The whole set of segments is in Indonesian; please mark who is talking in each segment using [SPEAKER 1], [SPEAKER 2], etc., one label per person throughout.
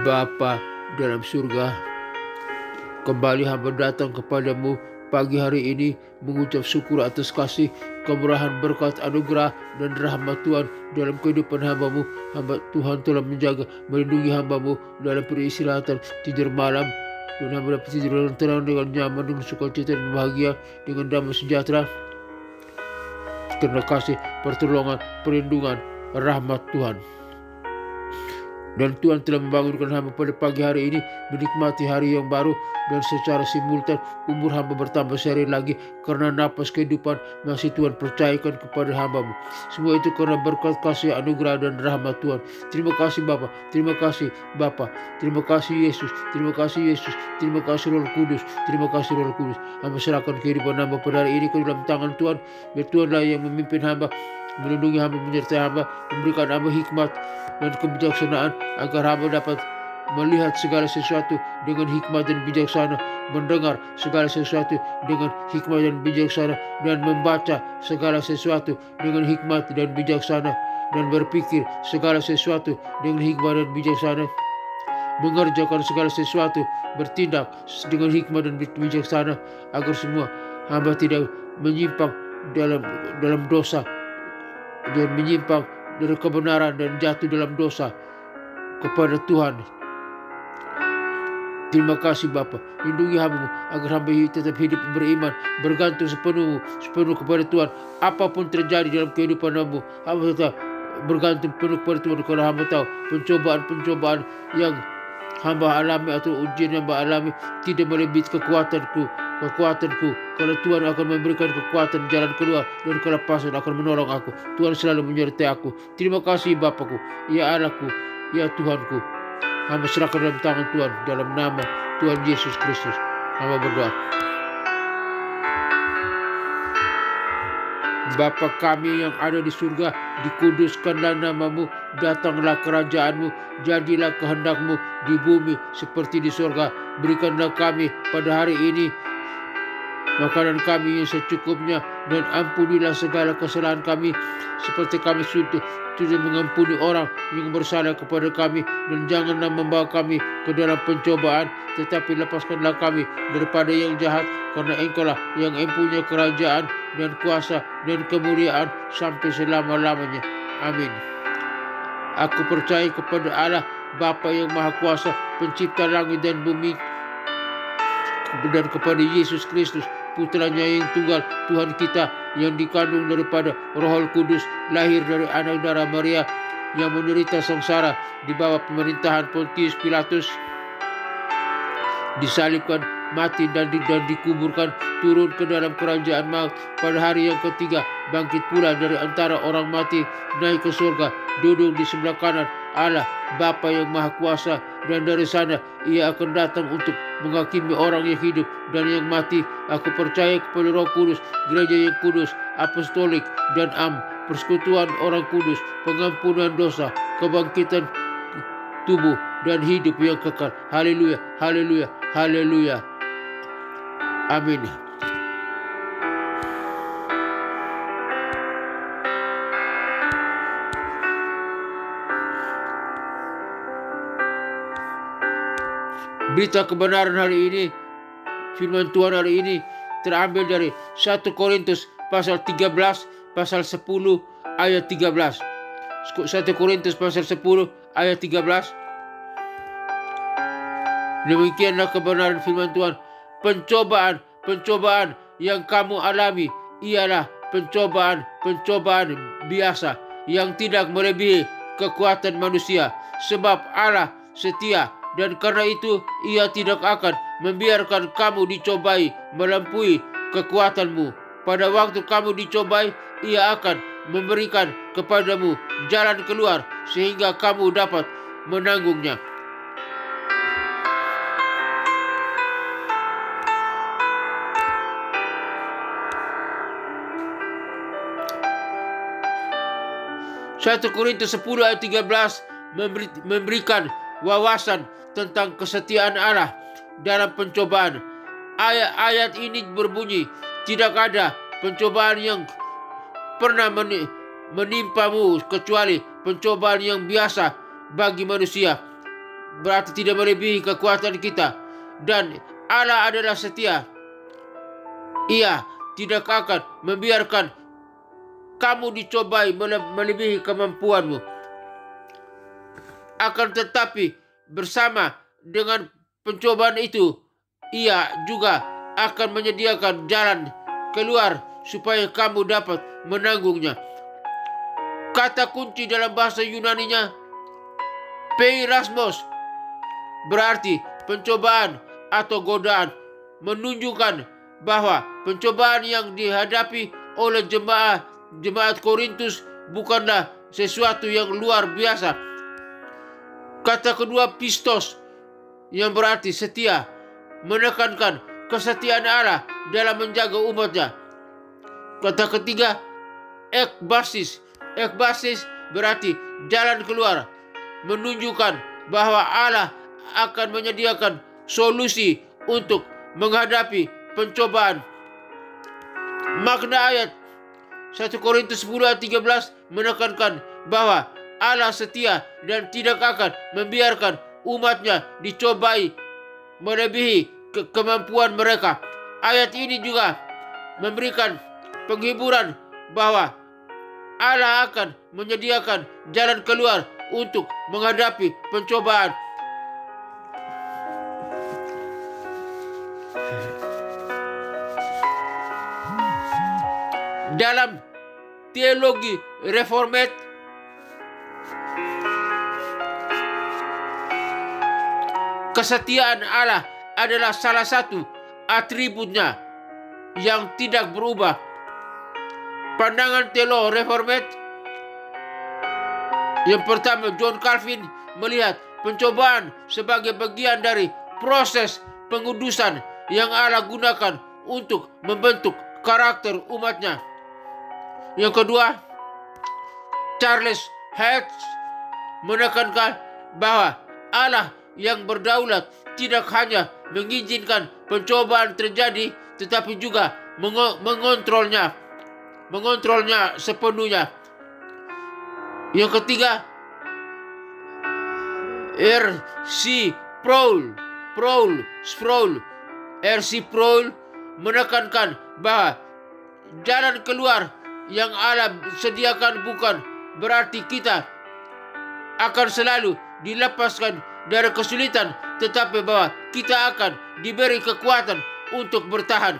[SPEAKER 1] Bapa dalam surga, kembali hamba datang kepadamu pagi hari ini mengucap syukur atas kasih, kemurahan, berkat, anugerah, dan rahmat Tuhan dalam kehidupan hambamu. Hamba Tuhan telah menjaga, melindungi hambamu dalam peristirahatan tidur malam, dan hamba dapat tidur dengan tenang, dengan nyaman, dengan sukacita dan bahagia, dengan damai sejahtera. Karena kasih, pertolongan, perlindungan, rahmat Tuhan. Dan Tuhan telah membangunkan hamba pada pagi hari ini menikmati hari yang baru, dan secara simultan umur hamba bertambah sehari lagi karena napas kehidupan masih Tuhan percayakan kepada hambamu. Semua itu karena berkat kasih, anugerah, dan rahmat Tuhan. Terima kasih Bapa, terima kasih Bapa, terima kasih Yesus, terima kasih Yesus, terima kasih Roh Kudus, terima kasih Roh Kudus. Hamba serahkan kehidupan hamba pada hari ini ke dalam tangan Tuhan. Biar Tuhanlah yang memimpin hamba, melindungi hamba, menyertai hamba, memberikan hamba hikmat dan kebijaksanaan agar hamba dapat melihat segala sesuatu dengan hikmat dan bijaksana, mendengar segala sesuatu dengan hikmat dan bijaksana, dan membaca segala sesuatu dengan hikmat dan bijaksana, dan berpikir segala sesuatu dengan hikmat dan bijaksana, mengerjakan segala sesuatu, bertindak dengan hikmat dan bijaksana, agar semua hamba tidak menyimpang dalam dosa dan menyimpang dari kebenaran dan jatuh dalam dosa kepada Tuhan. Terima kasih Bapa, lindungi hamba agar hamba tetap hidup beriman, bergantung sepenuh kepada Tuhan. Apapun terjadi dalam kehidupan hamba tetap bergantung penuh kepada Tuhan, karena hamba tahu pencobaan yang hamba alami atau ujian yang hamba alami tidak melebihi kekuatanku, karena Tuhan akan memberikan kekuatan, jalan keluar, dan kelepasan akan menolong aku. Tuhan selalu menyertai aku. Terima kasih Bapakku, ya Allahku, ya Tuhanku. Hamba serahkan dalam tangan Tuhan, dalam nama Tuhan Yesus Kristus hamba berdoa. Bapa kami yang ada di surga, dikuduskanlah namamu, datanglah kerajaanmu, jadilah kehendakmu di bumi seperti di surga. Berikanlah kami pada hari ini makanan kami yang secukupnya, dan ampunilah segala kesalahan kami seperti kami sudah mengampuni orang yang bersalah kepada kami, dan janganlah membawa kami ke dalam pencobaan, tetapi lepaskanlah kami daripada yang jahat, karena Engkaulah yang mempunyai kerajaan dan kuasa dan kemuliaan sampai selama-lamanya. Amin. Aku percaya kepada Allah Bapa yang Maha Kuasa, pencipta langit dan bumi, dan kepada Yesus Kristus, putranya yang tunggal, Tuhan kita, yang dikandung daripada Roh Kudus, lahir dari anak darah Maria, yang menderita sengsara di bawah pemerintahan Pontius Pilatus, disalibkan, mati, dan dikuburkan, turun ke dalam kerajaan maut, pada hari yang ketiga bangkit pula dari antara orang mati, naik ke surga, duduk di sebelah kanan Allah Bapa yang Maha Kuasa, dan dari sana Ia akan datang untuk menghakimi orang yang hidup dan yang mati. Aku percaya kepada Roh Kudus, gereja yang kudus, apostolik, dan persekutuan orang kudus, pengampunan dosa, kebangkitan tubuh, dan hidup yang kekal. Haleluya, haleluya, haleluya. Amin. Berita kebenaran hari ini, firman Tuhan hari ini terambil dari 1 Korintus pasal 13, pasal 10 ayat 13. 1 Korintus pasal 10 ayat 13. Demikianlah kebenaran firman Tuhan. Pencobaan yang kamu alami ialah pencobaan biasa yang tidak melebihi kekuatan manusia, sebab Allah setia, dan karena itu Ia tidak akan membiarkan kamu dicobai melampaui kekuatanmu. Pada waktu kamu dicobai, Ia akan memberikan kepadamu jalan keluar sehingga kamu dapat menanggungnya. Satu Korintus 10 ayat 13 memberikan wawasan tentang kesetiaan Allah dalam pencobaan. Ayat ini berbunyi, tidak ada pencobaan yang pernah menimpamu kecuali pencobaan yang biasa bagi manusia. berarti tidak melebihi kekuatan kita. Dan Allah adalah setia. Ia tidak akan membiarkan kamu dicobai melebihi kemampuanmu. Akan tetapi bersama dengan pencobaan itu, Ia juga akan menyediakan jalan keluar supaya kamu dapat menanggungnya. Kata kunci dalam bahasa Yunaninya peirasmos, berarti pencobaan atau godaan, menunjukkan bahwa pencobaan yang dihadapi oleh jemaat Korintus bukanlah sesuatu yang luar biasa. Kata kedua pistos, yang berarti setia, menekankan kesetiaan Allah dalam menjaga umatnya. Kata ketiga ekbasis, ekbasis berarti jalan keluar, menunjukkan bahwa Allah akan menyediakan solusi untuk menghadapi pencobaan. Makna ayat 1 Korintus 10 ayat 13 menekankan bahwa Allah setia dan tidak akan membiarkan umatnya dicobai melebihi kemampuan mereka. Ayat ini juga memberikan penghiburan bahwa Allah akan menyediakan jalan keluar untuk menghadapi pencobaan. Dalam teologi reformat, kesetiaan Allah adalah salah satu atributnya yang tidak berubah. Pandangan teolog reformat yang pertama, John Calvin melihat pencobaan sebagai bagian dari proses pengudusan yang Allah gunakan untuk membentuk karakter umatnya. Yang kedua, Charles Hedge menekankan bahwa Allah yang berdaulat tidak hanya mengizinkan pencobaan terjadi, tetapi juga mengontrolnya sepenuhnya. Yang ketiga, R.C. Sproul menekankan bahwa jalan keluar yang Allah sediakan bukan berarti kita akan selalu dilepaskan dari kesulitan, tetapi bahwa kita akan diberi kekuatan untuk bertahan.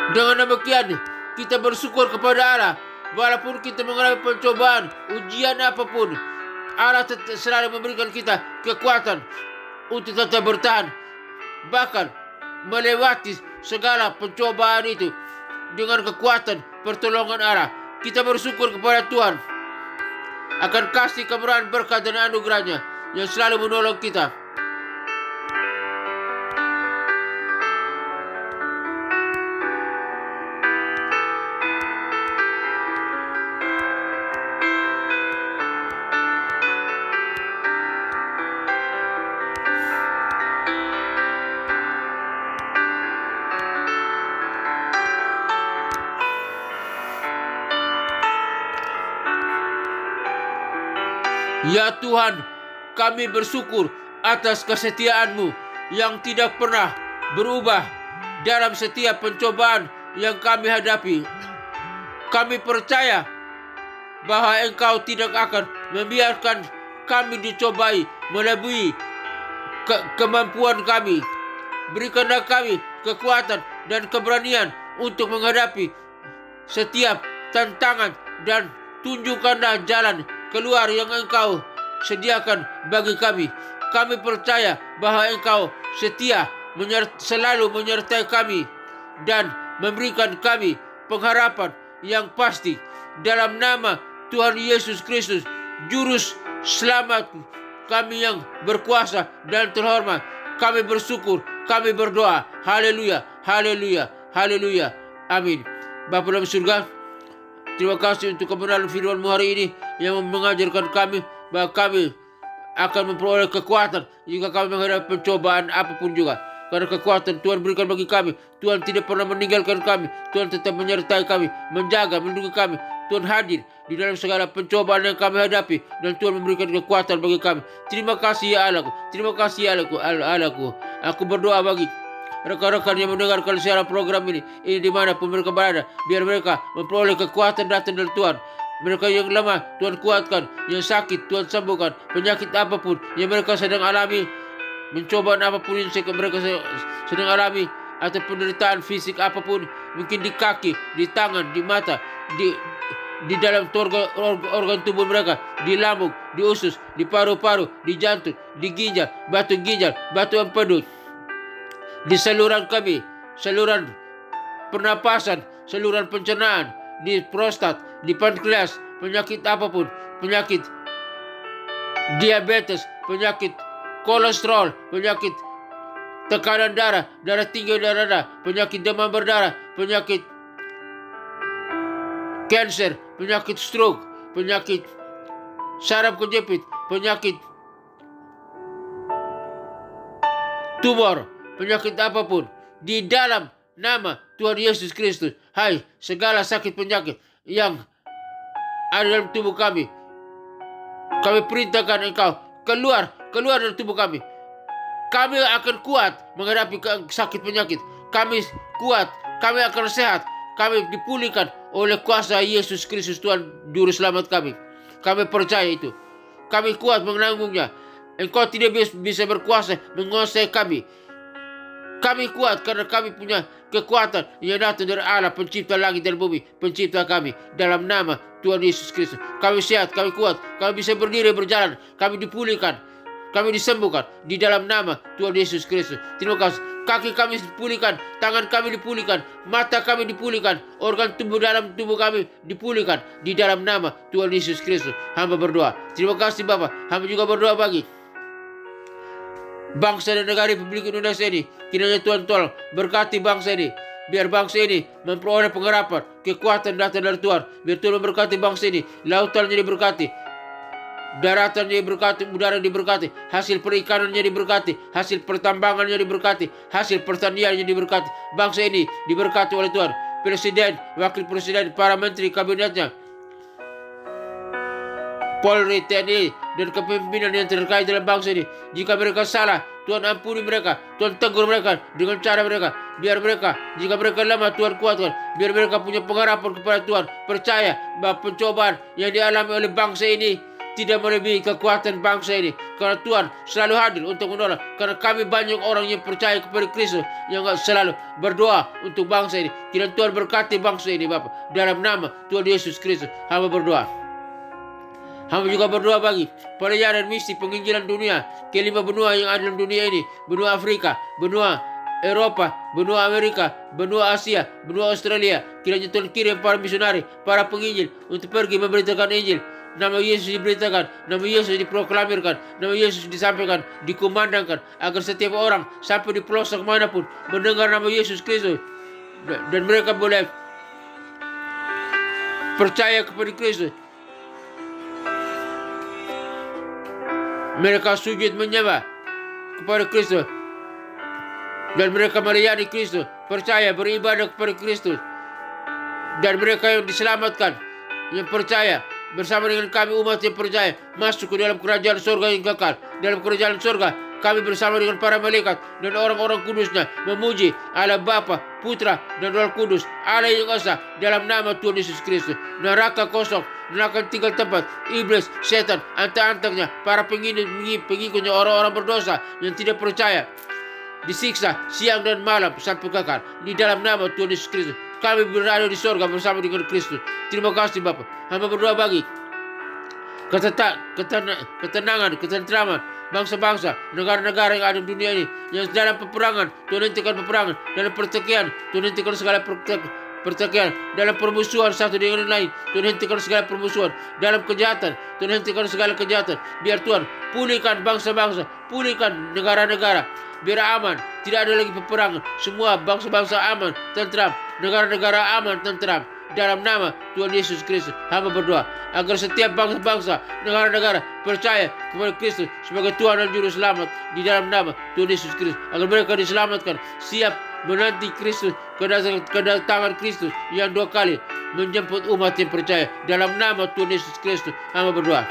[SPEAKER 1] Dengan demikian, kita bersyukur kepada Allah. Walaupun kita mengalami pencobaan, ujian apapun, Allah selalu memberikan kita kekuatan untuk tetap bertahan, bahkan melewati segala pencobaan itu dengan kekuatan pertolongan Allah. Kita bersyukur kepada Tuhan akan kasih kemurahan, berkat dan anugerahnya yang selalu menolong kita. Ya Tuhan, kami bersyukur atas kesetiaan-Mu yang tidak pernah berubah dalam setiap pencobaan yang kami hadapi. Kami percaya bahwa Engkau tidak akan membiarkan kami dicobai melebihi kemampuan kami. Berikanlah kami kekuatan dan keberanian untuk menghadapi setiap tantangan dan tunjukkanlah jalan keluar yang Engkau sediakan bagi kami. Kami percaya bahwa Engkau setia selalu menyertai kami dan memberikan kami pengharapan yang pasti. Dalam nama Tuhan Yesus Kristus, Juru Selamat kami yang berkuasa dan terhormat, kami bersyukur, kami berdoa. Haleluya, haleluya, haleluya. Amin. Bapa dalam surga, terima kasih untuk kebenaran firman-Mu hari ini yang mengajarkan kami bahwa kami akan memperoleh kekuatan jika kami menghadapi pencobaan apapun juga. Karena kekuatan Tuhan berikan bagi kami. Tuhan tidak pernah meninggalkan kami. Tuhan tetap menyertai kami, menjaga, melindungi kami. Tuhan hadir di dalam segala pencobaan yang kami hadapi, dan Tuhan memberikan kekuatan bagi kami. Terima kasih ya Allahku, terima kasih ya Allahku. Aku berdoa bagi rekan-rekan yang mendengarkan siaran program ini dimanapun mereka berada, biar mereka memperoleh kekuatan datang dari Tuhan. Mereka yang lemah, Tuhan kuatkan. Yang sakit, Tuhan sembuhkan. Penyakit apapun yang mereka sedang alami, mencobaan apapun yang mereka sedang alami, atau penderitaan fisik apapun, mungkin di kaki, di tangan, di mata, di dalam organ tubuh mereka, di lambung, di usus, di paru-paru, di jantung, di ginjal, batu empedu, di saluran kami, saluran pernapasan, saluran pencernaan, di prostat, di pankreas, penyakit apapun, penyakit diabetes, penyakit kolesterol, penyakit tekanan darah, darah tinggi, darah rendah, penyakit demam berdarah, penyakit kanker, penyakit stroke, penyakit saraf kejepit, penyakit tumor, penyakit apapun, di dalam nama Tuhan Yesus Kristus. Hai, segala sakit penyakit yang ada dalam tubuh kami perintahkan Engkau keluar dari tubuh kami. Kami akan kuat menghadapi sakit penyakit. Kami kuat, kami akan sehat, kami dipulihkan oleh kuasa Yesus Kristus, Tuhan Juru Selamat kami. Kami percaya itu. Kami kuat menanggungnya. Engkau tidak bisa berkuasa menguasai kami. Kami kuat karena kami punya kekuatan yang datang dari Allah, pencipta langit dan bumi, pencipta kami. Dalam nama Tuhan Yesus Kristus, kami sehat, kami kuat, kami bisa berdiri, berjalan, kami dipulihkan, kami disembuhkan di dalam nama Tuhan Yesus Kristus. Terima kasih. Kaki kami dipulihkan, tangan kami dipulihkan, mata kami dipulihkan, organ tubuh dalam tubuh kami dipulihkan di dalam nama Tuhan Yesus Kristus. Hamba berdoa. Terima kasih Bapa. Hamba juga berdoa bagi bangsa dan negara Republik Indonesia ini. Kiranya Tuhan tolong berkati bangsa ini, biar bangsa ini memperoleh pengharapan, kekuatan datang dari Tuhan. Biar Tuhan memberkati bangsa ini, lautannya diberkati, daratannya diberkati, udara diberkati, hasil perikanannya diberkati, hasil pertambangannya diberkati, hasil pertaniannya diberkati. Bangsa ini diberkati oleh Tuhan. Presiden, wakil presiden, para menteri, kabinetnya, Polri, TNI, dan kepemimpinan yang terkait dalam bangsa ini. Jika mereka salah, Tuhan ampuni mereka, Tuhan tegur mereka dengan cara mereka. Biar mereka, jika mereka lemah, Tuhan kuatkan. Biar mereka punya pengharapan kepada Tuhan. Percaya bahwa pencobaan yang dialami oleh bangsa ini tidak melebihi kekuatan bangsa ini. Karena Tuhan selalu hadir untuk menolong. Karena kami banyak orang yang percaya kepada Kristus, yang selalu berdoa untuk bangsa ini. Kiranya Tuhan berkati bangsa ini Bapak. Dalam nama Tuhan Yesus Kristus, hamba berdoa. Hamba juga berdoa bagi pelayanan misi penginjilan dunia ke 5 benua yang ada dalam dunia ini. Benua Afrika, benua Eropa, benua Amerika, benua Asia, benua Australia. Kiranya Tuhan kirim para misionari, para penginjil untuk pergi memberitakan Injil. Nama Yesus diberitakan, nama Yesus diproklamirkan, nama Yesus disampaikan, dikumandangkan, agar setiap orang sampai di pelosok manapun mendengar nama Yesus Kristus, dan mereka boleh percaya kepada Kristus. Mereka sujud menyembah kepada Kristus, dan mereka melayani Kristus, percaya, beribadah kepada Kristus. Dan mereka yang diselamatkan, yang percaya, bersama dengan kami umat yang percaya, masuk ke dalam kerajaan surga yang kekal. Dalam kerajaan surga, kami bersama dengan para malaikat dan orang-orang kudusnya memuji Allah Bapa, Putra, dan Roh Kudus, Allah yang esa, dalam nama Tuhan Yesus Kristus. Neraka kosong, neraka tinggal tempat iblis, setan, antang-antangnya, para pengikutnya, orang-orang berdosa yang tidak percaya, disiksa siang dan malam sampai kekal di dalam nama Tuhan Yesus Kristus. Kami berada di surga bersama dengan Kristus. Terima kasih Bapak. Hamba berdoa bagi ketenangan, ketentraman bangsa-bangsa, negara-negara yang ada di dunia ini, yang dalam peperangan, Tuhan hentikan peperangan, dalam pertikaian, Tuhan hentikan segala pertikaian, dalam permusuhan satu dengan yang lain, Tuhan hentikan segala permusuhan, dalam kejahatan, Tuhan hentikan segala kejahatan. Biar Tuhan pulihkan bangsa-bangsa, pulihkan negara-negara, biar aman, tidak ada lagi peperangan, semua bangsa-bangsa aman, tentram, negara-negara aman, tentram. Dalam nama Tuhan Yesus Kristus, hamba berdoa agar setiap bangsa-bangsa, negara-negara percaya kepada Kristus sebagai Tuhan dan Juru Selamat di dalam nama Tuhan Yesus Kristus. Agar mereka diselamatkan, siap menanti Kristus, kedatangan Kristus yang 2 kali menjemput umat yang percaya. Dalam nama Tuhan Yesus Kristus, hamba berdoa.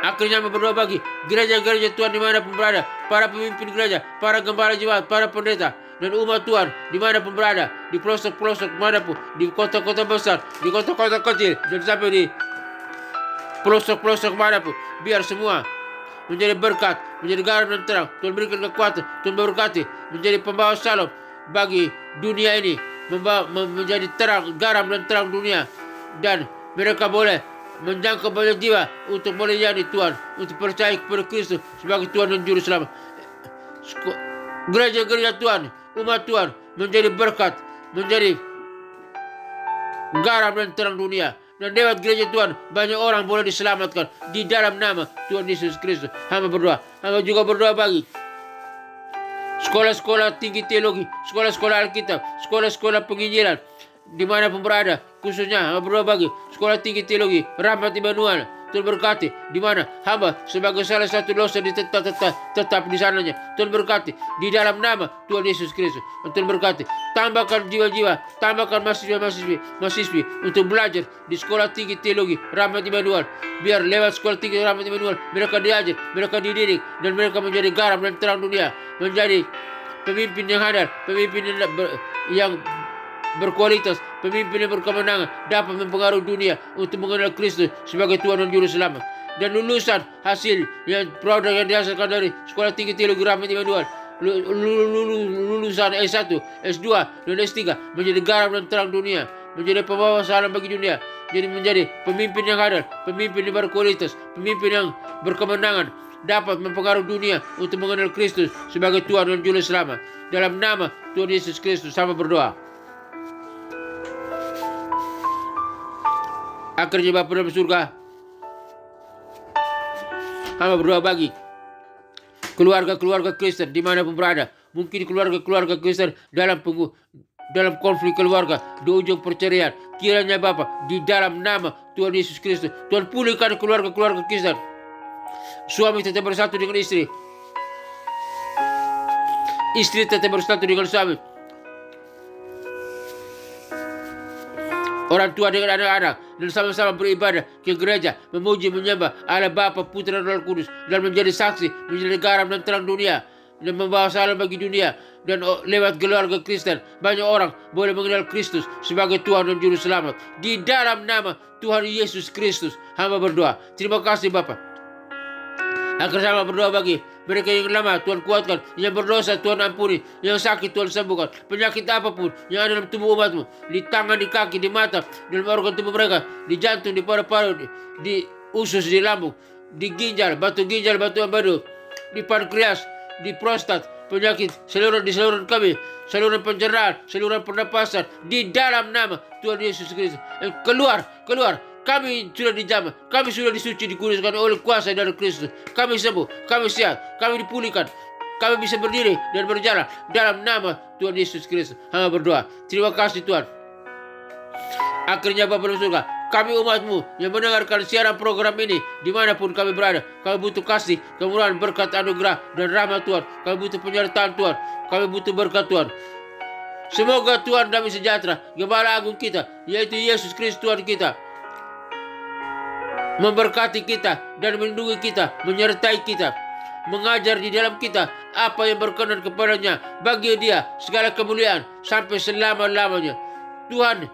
[SPEAKER 1] Akhirnya hamba berdoa bagi gereja-gereja Tuhan dimanapun berada, para pemimpin gereja, para gembala jemaat, para pendeta, dan umat Tuhan dimanapun berada, di pelosok-pelosok manapun, di kota-kota besar, di kota-kota kecil, dan sampai di pelosok-pelosok manapun, biar semua menjadi berkat, menjadi garam dan terang. Tuhan berikan kekuatan, Tuhan berkati, menjadi pembawa salam bagi dunia ini, menjadi terang, garam dan terang dunia, dan mereka boleh menjangkau banyak jiwa untuk melayani Tuhan, untuk percaya kepada Kristus sebagai Tuhan dan Juru Selamat. Gereja-gereja Tuhan, umat Tuhan menjadi berkat, menjadi garam dan terang dunia. Dan lewat gereja Tuhan banyak orang boleh diselamatkan di dalam nama Tuhan Yesus Kristus. Hamba berdoa. Hamba juga berdoa bagi sekolah-sekolah tinggi teologi, sekolah-sekolah Alkitab, sekolah-sekolah penginjilan dimanapun berada, khususnya hamba berdoa bagi sekolah tinggi teologi Rahmat Immanuel. Tuhan berkati, di mana hamba sebagai salah satu dosen tetap di sananya. Tuhan berkati di dalam nama Tuhan Yesus Kristus. Tuhan berkati, tambahkan jiwa-jiwa, tambahkan mahasiswi untuk belajar di sekolah tinggi teologi Rahmat Immanuel. Biar lewat sekolah tinggi Rahmat Immanuel mereka diajar, mereka dididik, dan mereka menjadi garam dan terang dunia, menjadi pemimpin yang handal, pemimpin yang berkualitas, pemimpin yang berkemenangan, dapat mempengaruhi dunia untuk mengenal Kristus sebagai Tuhan dan Juru Selamat. Dan lulusan hasil yang produk yang dihasilkan dari sekolah tinggi teologi Rahmat Immanuel, lulusan S1, S2, dan S3 menjadi garam dan terang dunia, menjadi pembawa salam bagi dunia, jadi menjadi pemimpin yang handal, pemimpin yang berkualitas, pemimpin yang berkemenangan, dapat mempengaruhi dunia untuk mengenal Kristus sebagai Tuhan dan Juru Selamat. Dalam nama Tuhan Yesus Kristus, hamba berdoa. Akhirnya Bapa dalam surga, hamba berdoa bagi keluarga-keluarga Kristen dimanapun berada. Mungkin keluarga-keluarga Kristen dalam konflik keluarga, di ujung perceraian. Kiranya Bapa, di dalam nama Tuhan Yesus Kristus, Tuhan pulihkan keluarga-keluarga Kristen. Suami tetap bersatu dengan istri, istri tetap bersatu dengan suami, orang tua dengan anak-anak, dan sama-sama beribadah ke gereja, memuji menyembah Allah Bapa, Putra, dan Roh Kudus, dan menjadi saksi, menjadi garam dan terang dunia, dan membawa salam bagi dunia. Dan lewat keluarga Kristen banyak orang boleh mengenal Kristus sebagai Tuhan dan Juru Selamat. Di dalam nama Tuhan Yesus Kristus, hamba berdoa. Terima kasih Bapa. Akhirnya hamba berdoa bagi mereka yang lemah, Tuhan kuatkan. Yang berdosa, Tuhan ampuni. Yang sakit, Tuhan sembuhkan. Penyakit apapun yang ada dalam tubuh umatmu, di tangan, di kaki, di mata, dalam organ tubuh mereka, di jantung, di paru-paru, di usus, di lambung, di ginjal, batu empedu, di pankreas, di prostat, penyakit di seluruh kami, saluran pencernaan, saluran pernapasan, di dalam nama Tuhan Yesus Kristus. Keluar. Kami sudah dijamah, kami sudah disuci, dikuduskan oleh kuasa dari Kristus. Kami sembuh, kami sehat, kami dipulihkan, kami bisa berdiri dan berjalan dalam nama Tuhan Yesus Kristus. Hamba berdoa. Terima kasih Tuhan. Akhirnya Bapa dalam surga, kami umatmu yang mendengarkan siaran program ini dimanapun kami berada, kami butuh kasih, kemurahan, berkat, anugerah, dan rahmat Tuhan. Kami butuh penyertaan Tuhan, kami butuh berkat Tuhan. Semoga Tuhan damai sejahtera, Gembala Agung kita, yaitu Yesus Kristus Tuhan kita, memberkati kita dan melindungi kita, menyertai kita, mengajar di dalam kita apa yang berkenan kepadanya. Bagi Dia segala kemuliaan sampai selama-lamanya. Tuhan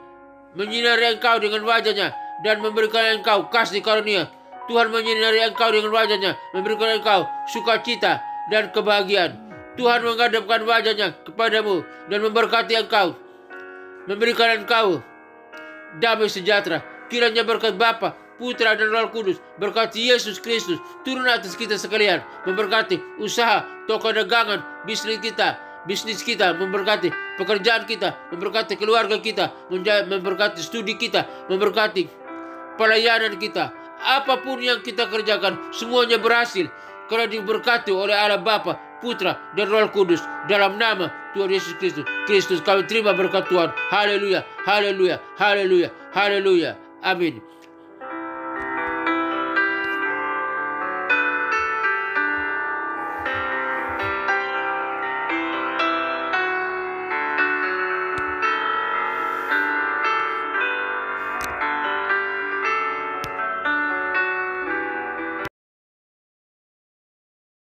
[SPEAKER 1] menyinari engkau dengan wajahnya dan memberikan engkau kasih karunia. Tuhan menyinari engkau dengan wajahnya, memberikan engkau sukacita dan kebahagiaan. Tuhan menghadapkan wajahnya kepadamu dan memberkati engkau, memberikan engkau damai sejahtera. Kiranya berkat Bapa, Putra, dan Roh Kudus, berkati Yesus Kristus turun atas kita sekalian, memberkati usaha, toko dagangan, bisnis kita, memberkati pekerjaan kita, memberkati keluarga kita, memberkati studi kita, memberkati pelayanan kita. Apapun yang kita kerjakan, semuanya berhasil karena diberkati oleh Allah Bapa, Putra, dan Roh Kudus. Dalam nama Tuhan Yesus Kristus kami terima berkat Tuhan. Haleluya, haleluya, haleluya, haleluya. Amin.